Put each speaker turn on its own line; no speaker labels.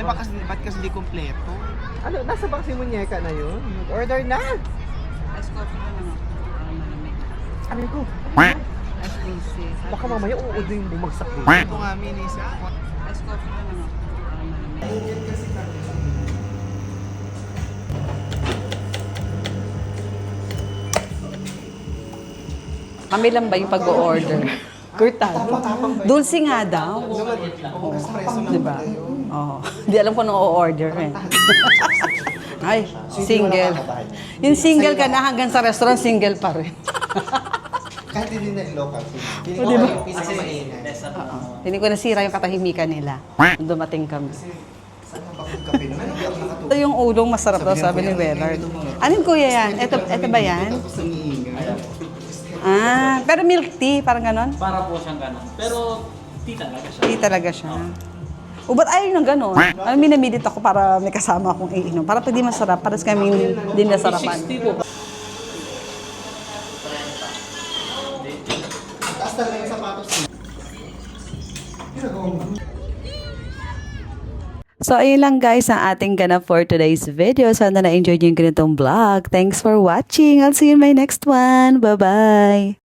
ba't kasi di kompleto?
Ano, nasa box yung munyeka na yun? Order na!
Ice coffee na lang ako. Malamig.
Ano ko?
Ice coffee.
Baka mamaya uudo yung bumagsak dito.
Ito nga, minis.
Ice coffee na lang ako. Malamig. Kami lang ba yung pag-o-order? Kurtado. Dulce nga daw. Diba? Oo. Hindi alam ko nung o-order eh. Ay, single. Yung single ka na hanggang sa restaurant, single pa rin.
Kahit hindi na local. Feeling ko
diba?
yung pinakamainay.
Hindi ko nasira yung katahimikan nila. Nung dumating kami.
Saan ba kung kape naman? Hindi ako nakatulog.
Ito yung ulong masarap daw, sabi ni Wellard. Anong kuya yan? Ito ba yan?
Tapos ang iingay.
Ah, pero milk tea, parang ganon?
Para po siyang ganon. Pero, tea talaga siya.
Tea talaga siya. O ba't ayaw ng ganon? Alam, minamidit ako para may kasama akong iinom. Para pwede masarap, para sa kami din nasarapan.
60 po.
Taas talaga yung sapatos.
So, ayun lang guys ang ating ganap for today's video. Sana na-enjoy nyo yung ganitong vlog. Thanks for watching. I'll see you in my next one. Bye-bye!